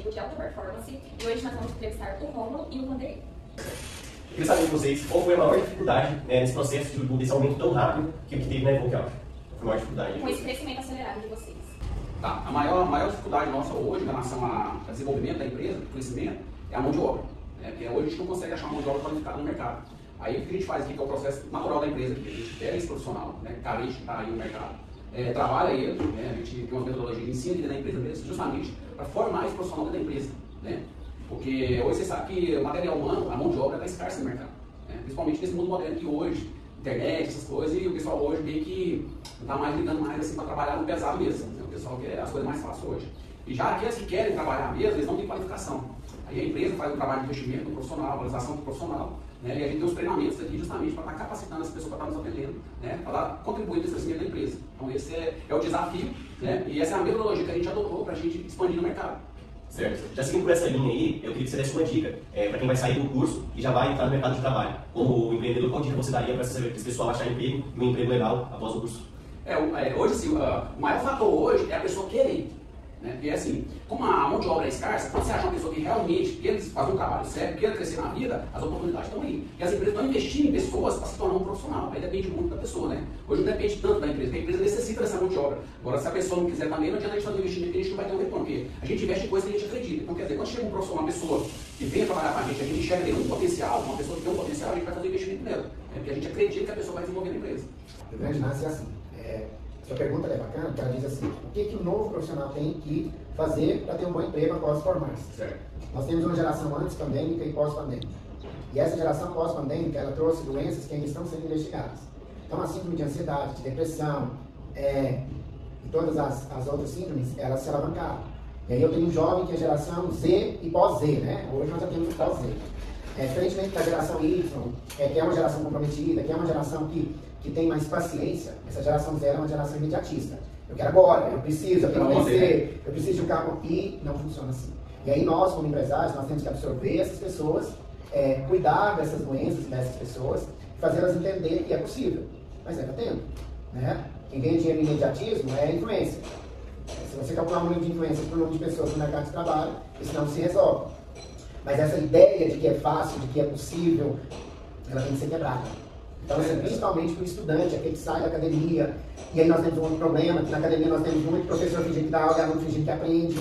executivo de alta performance e hoje nós vamos entrevistar o Rômulo e o Vanderlei. Eu queria saber de vocês qual foi a maior dificuldade nesse processo desse aumento tão rápido que teve na Evoque Audio. Foi a maior dificuldade? Com esse crescimento acelerado de vocês. Tá, a maior dificuldade nossa hoje em relação ao desenvolvimento da empresa, o crescimento, é a mão de obra. Porque hoje a gente não consegue achar uma mão de obra qualificada no mercado. Aí o que a gente faz aqui, que é o processo natural da empresa, que a gente pega esse profissional, carente que está aí no mercado, trabalha ele, a gente tem uma metodologia de ensino dentro da empresa mesmo, justamente para formar esse profissional dentro da empresa. Porque hoje você sabe que o material humano, a mão de obra está escassa no mercado. Principalmente nesse mundo moderno que hoje, internet, essas coisas, e o pessoal hoje meio que está mais ligando mais assim para trabalhar no pesado mesmo. O pessoal quer as coisas mais fáceis hoje. E já aqueles que querem trabalhar mesmo, eles não têm qualificação. Aí a empresa faz um trabalho de investimento no profissional, valorização do profissional, e a gente tem os treinamentos aqui justamente para estar capacitando as pessoas para estar nos atendendo, para contribuir nesse crescimento da empresa. Então esse é o desafio, e essa é a metodologia que a gente adotou para a gente expandir no mercado. Certo. Já seguindo por essa linha aí, eu queria que você desse uma dica para quem vai sair do curso e já vai entrar no mercado de trabalho. Como empreendedor, qual dica você daria para esse pessoal achar emprego e um emprego legal após o curso? Hoje, assim, o maior fator hoje é a pessoa querer. Porque assim, como a mão de obra é escassa, quando você acha uma pessoa que realmente quer fazer um trabalho sério, quer crescer na vida, as oportunidades estão aí. E as empresas estão investindo em pessoas para se tornar um profissional. Aí depende muito da pessoa, Hoje não depende tanto da empresa, porque a empresa necessita dessa mão de obra. Agora, se a pessoa não quiser também, não adianta a gente fazer um investimento que a gente não vai ter um retorno, porque a gente investe em coisas que a gente acredita. Então, quer dizer, quando chega um profissional, uma pessoa que venha trabalhar com a gente enxerga nele um potencial, uma pessoa que tem um potencial, a gente vai fazer um investimento nela. Porque a gente acredita que a pessoa vai desenvolver na empresa. O grande nasce assim. Sua pergunta é bacana, porque ela diz assim, o que o novo profissional tem que fazer para ter um bom emprego após formar-se? Nós temos uma geração antes pandêmica e pós-pandêmica. E essa geração pós-pandêmica, ela trouxe doenças que ainda estão sendo investigadas. Então, a síndrome de ansiedade, de depressão, e todas as outras síndromes, elas se alavancaram. E aí eu tenho um jovem que é geração Z e pós-Z, Hoje nós já temos o pós-Z. Diferentemente da geração Y, que é uma geração comprometida, que é uma geração que tem mais paciência, essa geração Z é uma geração imediatista. Eu quero agora, eu preciso, eu tenho que vencer, eu preciso de um carro, e não funciona assim. E aí nós, como empresários, nós temos que absorver essas pessoas, cuidar dessas doenças dessas pessoas, fazê-las entender que é possível. Mas ainda tempo, Quem ganha dinheiro em imediatismo é influência. Se você calcular o número de influências por número de pessoas no mercado de trabalho, isso não se resolve. Mas essa ideia de que é fácil, de que é possível, ela tem que ser quebrada. Então, assim, principalmente para o estudante, aquele que sai da academia, e aí nós temos um outro problema, que na academia nós temos muito professor fingindo que dá aula e aluno fingindo que aprende,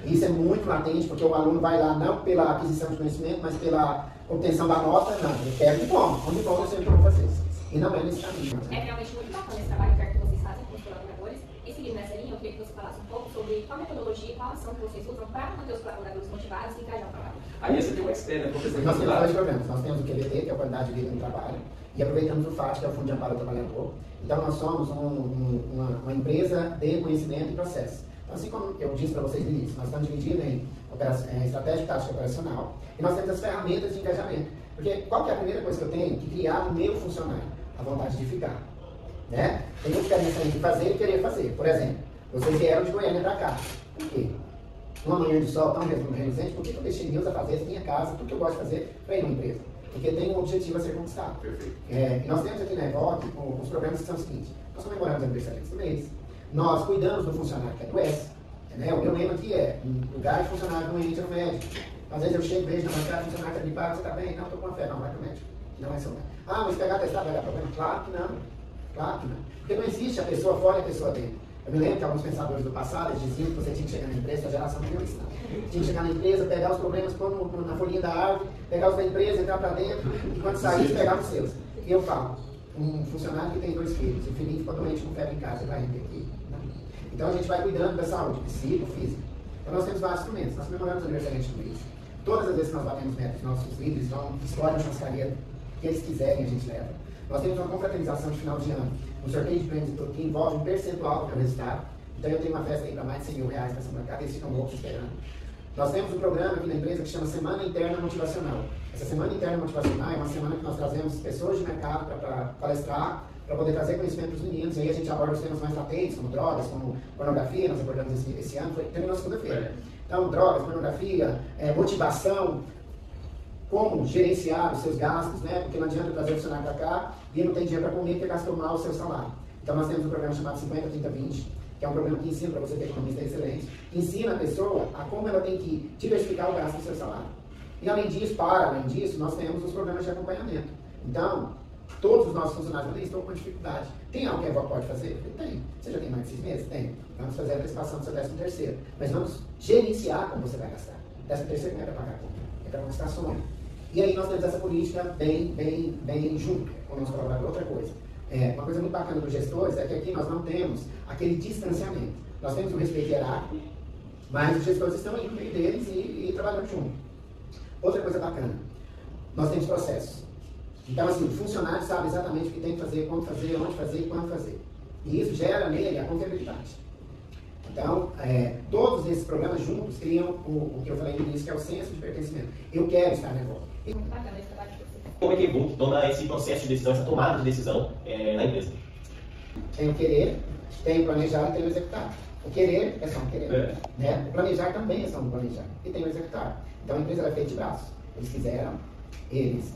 E isso é muito latente, porque o aluno vai lá não pela aquisição de conhecimento, mas pela obtenção da nota, não, ele quer diploma. Com diploma eu sei o que eu vou fazer. E não é nesse caminho. É realmente muito bacana esse trabalho que vocês fazem com os colaboradores. E seguindo nessa linha, eu queria que você falasse um pouco sobre qual metodologia e qual ação que vocês usam para manter os colaboradores motivados e engajar o trabalho. Aí você tem um expert, professor. Nós temos dois programas. Nós temos o QVT, que é a qualidade de vida no trabalho, e aproveitamos o FAT, que é o Fundo de Amparo ao Trabalhador. Então, nós somos uma empresa de conhecimento e processo. Então, assim como eu disse para vocês no início, nós estamos divididos em estratégia, tática e operacional, e nós temos as ferramentas de engajamento. Porque qual que é a primeira coisa que eu tenho? Que criar no meu funcionário a vontade de ficar. Tem uma diferença entre fazer e querer fazer. Por exemplo, vocês vieram de Goiânia para cá. Por quê? Uma manhã de sol tão reluzente, por que eu deixei Deus a fazer essa minha casa, tudo que eu gosto de fazer para ir numa empresa? Porque tem um objetivo a ser conquistado. E nós temos aqui na Evoque os programas que são os seguintes: nós comemoramos aniversariantes do mês, nós cuidamos do funcionário que adoece, o meu lema aqui é lugar de funcionário doente no médico. Às vezes eu chego e vejo na bancada, funcionário está gripado, você está bem? Não, estou com uma febre, não, vai para o médico. Não é seu médico. Mas pegar testado vai dar problema? Claro que não. Claro que não. Porque não existe a pessoa fora e a pessoa dentro. Eu me lembro que alguns pensadores do passado diziam que você tinha que chegar na empresa, a geração não deu isso não. Tinha que chegar na empresa, pegar os problemas, pôr na folhinha da árvore, pegar os da empresa, entrar para dentro, e quando sair, pegar os seus. E eu falo, um funcionário que tem 2 filhos, o filhinho ficou doente com febre em casa, vai vir aqui. Não. Então a gente vai cuidando da saúde, psíquica, física. Então nós temos vários instrumentos, nós comemoramos aniversariante do mês. Todas as vezes que nós batemos metas, nossos líderes vão, escolhem a churrascaria que eles quiserem, a gente leva. Nós temos uma confraternização de final de ano, um sorteio de prêmios que envolve um percentual do resultado. Então eu tenho uma festa aí para mais de R$100 mil para essa bancada, eles ficam loucos esperando. Nós temos um programa aqui na empresa que chama Semana Interna Motivacional. Essa Semana Interna Motivacional é uma semana que nós trazemos pessoas de mercado para palestrar, para poder trazer conhecimento para os meninos. E aí a gente aborda os temas mais latentes, como drogas, como pornografia, nós abordamos esse ano, terminou segunda-feira. Então, drogas, pornografia, motivação, como gerenciar os seus gastos, porque não adianta trazer o funcionário para cá e não tem dinheiro para comer porque gastou mal o seu salário. Então nós temos um programa chamado 50, 30, 20, que é um programa que ensina para você ter economista excelente, que ensina a pessoa a como ela tem que diversificar o gasto do seu salário. E além disso, nós temos os programas de acompanhamento. Então, todos os nossos funcionários estão com dificuldade. Tem algo que a Evoque pode fazer? Tem. Você já tem mais de 6 meses? Tem. Vamos fazer a antecipação do seu 13º. Mas vamos gerenciar como você vai gastar. 13º não é para pagar a conta, é para gastar sonho. E aí nós temos essa política bem junto com o nosso colaborador. Outra coisa. Uma coisa muito bacana dos gestores é que aqui nós não temos aquele distanciamento. Nós temos um respeito hierárquico, mas os gestores estão aí no meio deles e trabalhando junto. Outra coisa bacana, nós temos processos. Então, assim, o funcionário sabe exatamente o que tem que fazer, como fazer, onde fazer e quando fazer. E isso gera nele a confiabilidade. Então, todos esses programas juntos criam o que eu falei no início, que é o senso de pertencimento. Eu quero estar na Evoque. Muito bacana esse trabalho de você. Como é que a Evoque toma esse processo de decisão, essa tomada de decisão na empresa? Tem o querer, tem o planejar e tem o executar. O querer é só um querer. Né? O planejar também é só um planejar. E tem o executar. Então a empresa era feita de braços. Eles fizeram, eles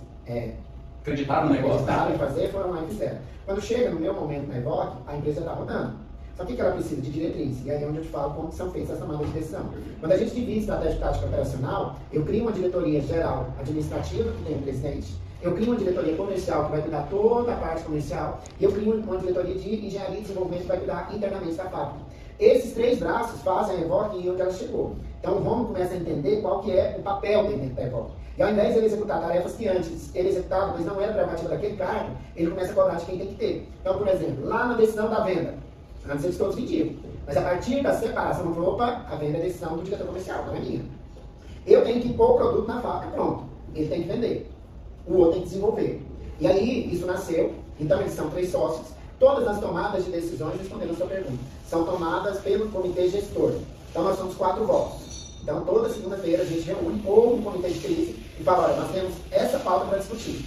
acreditaram no negócio, acreditaram em fazer, foram lá e fizeram. Quando chega no meu momento na Evoque, a empresa está rodando. Só que ela precisa de diretriz. E aí é onde eu te falo como são feitas as tomadas de decisão. Quando a gente divide estratégia tática operacional, eu crio uma diretoria geral administrativa, que tem o presidente. Eu crio uma diretoria comercial, que vai cuidar toda a parte comercial. E eu crio uma diretoria de engenharia e desenvolvimento, que vai cuidar internamente da fábrica. Esses 3 braços fazem a Evoque e onde ela chegou. Então o Romulo começa a entender qual que é o papel dele dentro da Evoque. E ao invés de ele executar tarefas que antes ele executava, mas não era prerrogativa daquele cargo, ele começa a cobrar de quem tem que ter. Então, por exemplo, lá na decisão da venda, antes eles todos vendiam. Mas a partir da separação, falou, opa, a venda é decisão do diretor comercial, não é minha. Eu tenho que pôr o produto na fábrica, pronto. Ele tem que vender. O outro tem que desenvolver. E aí, isso nasceu. Então, eles são 3 sócios. Todas as tomadas de decisões, respondendo a sua pergunta, são tomadas pelo comitê gestor. Então, nós somos 4 votos. Então, toda segunda-feira, a gente reúne ou um comitê de crise e fala, olha, nós temos essa pauta para discutir.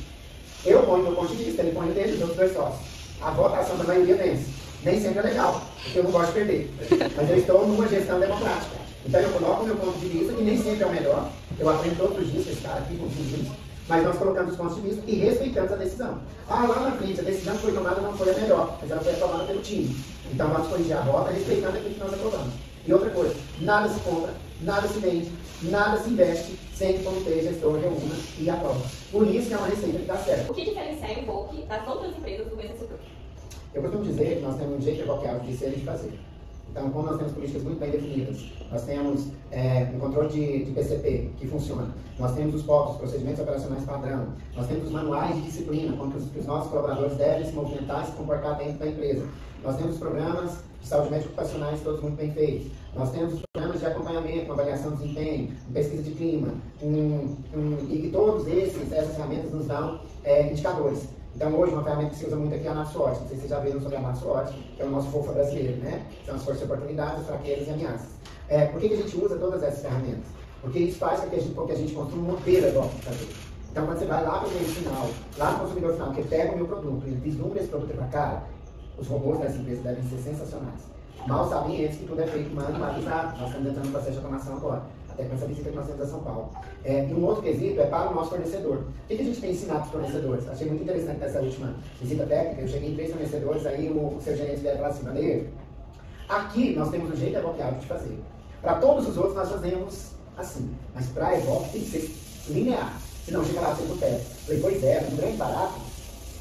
Eu ponho meu ponto de vista, ele põe o dele, os outros 2 sócios. A votação da maioria vence. Nem sempre é legal, porque eu não gosto de perder. Mas eu estou numa gestão democrática. Então, eu coloco o meu ponto de vista, que nem sempre é o melhor. Eu aprendo todos os dias com esse cara aqui, com os dias. Mas nós colocamos os pontos de vista e respeitamos a decisão. Ah, lá na frente, a decisão que foi tomada não foi a melhor, mas ela foi tomada pelo time. Então vamos corrigir a rota respeitando aquilo que nós aprovamos. E outra coisa, nada se compra, nada se vende, nada se investe sem que o comitê gestor reúna e aprova. Por isso que é uma receita que dá certo. O que diferencia a Evoque das outras empresas do mesmo setor? Eu costumo dizer que nós temos um jeito evoqueado de ser e de fazer. Então, como nós temos políticas muito bem definidas, nós temos um controle de PCP que funciona, nós temos os POPs, procedimentos operacionais padrão, nós temos os manuais de disciplina, como que os nossos colaboradores devem se movimentar e se comportar dentro da empresa. Nós temos os programas de saúde médica ocupacionais todos muito bem feitos. Nós temos os programas de acompanhamento, uma avaliação de desempenho, pesquisa de clima, e que todos essas ferramentas nos dão indicadores. Então, hoje, uma ferramenta que se usa muito aqui é a NAPSWOT. Não sei se vocês já viram sobre a NAPSWOT, que é o nosso FOFA brasileiro, né? São as forças de oportunidades, fraquezas e ameaças. Por que a gente usa todas essas ferramentas? Porque isso faz com que a gente construa um modelo igual para fazer. Então, quando você vai lá para o cliente final, lá no consumidor final, que pega o meu produto e vislumbra esse produto para cá, os robôs dessa empresa devem ser sensacionais. Mal sabem eles que tudo é feito manualizado. Nós estamos entrando no processo de automação agora, até com essa visita que nós temos a São Paulo. E um outro quesito é para o nosso fornecedor. O que a gente tem ensinado para os fornecedores? Achei muito interessante nessa última visita técnica. Eu cheguei em 3 fornecedores, aí o seu gerente veio falar assim, Valer, aqui nós temos um jeito evoqueado de fazer. Para todos os outros nós fazemos assim, mas para a Evoque tem que ser linear, senão chega lá sempre o pé. Falei, pois é, um grande barato,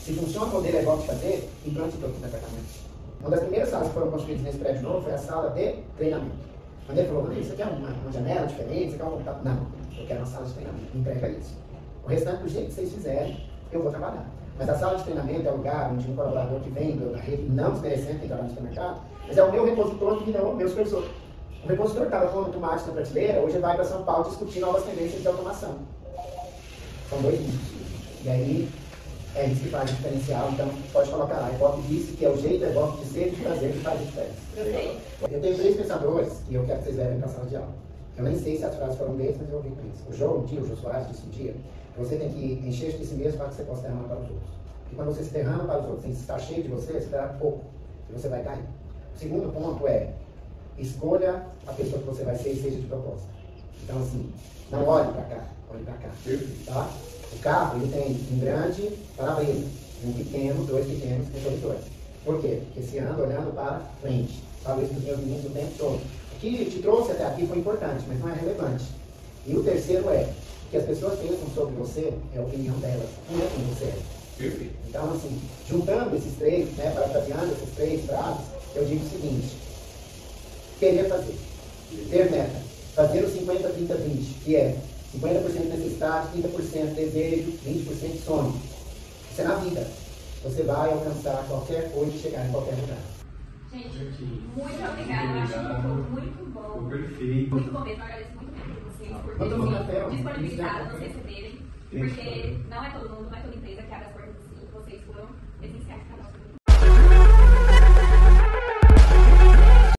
se funciona o modelo Evoque de fazer, implante todo o departamento. Uma das primeiras salas que foram construídas nesse prédio novo foi a sala de treinamento. Quando ele falou, você quer uma janela diferente, você quer um computador? Não, eu quero uma sala de treinamento, entrega isso. O restante, do jeito que vocês fizerem, eu vou trabalhar. Mas a sala de treinamento é o lugar onde um colaborador que vem da rede, não desmerecendo quem trabalha no supermercado, mas é o meu repositor que virou o meu supervisor. O repositor que estava pondo tomate na prateleira, hoje vai para São Paulo discutir novas tendências de automação. São 2 minutos. E aí, é isso que faz o diferencial, então pode colocar lá. A Evoque disse que é o jeito da Evoque de ser e de fazer que faz a diferença. Eu tenho 3 pensadores e eu quero que vocês levem para a sala de aula. Eu nem sei se as frases foram deles, mas eu ouvi com isso. O Jô Soares disse um dia que você tem que encher de si mesmo para que você possa derramar para os outros. E quando você se derrama para os outros, sem estar cheio de você terá pouco e você vai cair. O segundo ponto é, escolha a pessoa que você vai ser e seja de propósito. Então assim, não olhe para cá, olhe para cá. Tá? O carro ele tem um grande para-brisa, um pequeno, 2 pequenos retrovisores. Por quê? Porque se anda olhando para frente. falo isso para os meus meninos o tempo todo. O que te trouxe até aqui foi importante, mas não é relevante. E o terceiro é, o que as pessoas pensam sobre você é a opinião delas, não é quem você é. Perfeito. Então, assim, juntando esses três, né, parafraseando esses três frases, eu digo o seguinte: querer fazer, ter meta, fazer o 50-30-20, que é 50% necessidade, 30% desejo, 20% sonho. Isso é na vida. Você vai alcançar qualquer coisa e chegar em qualquer lugar. Gente, muito obrigada. Eu acho que foi muito bom. Foi perfeito. Muito bom mesmo. Eu agradeço muito mesmo vocês por Vamos tomar um café, terem ó. disponibilizado, nos receberem. Porque não é todo mundo, não é toda empresa que abre as portas assim. Vocês foram essenciais para nós.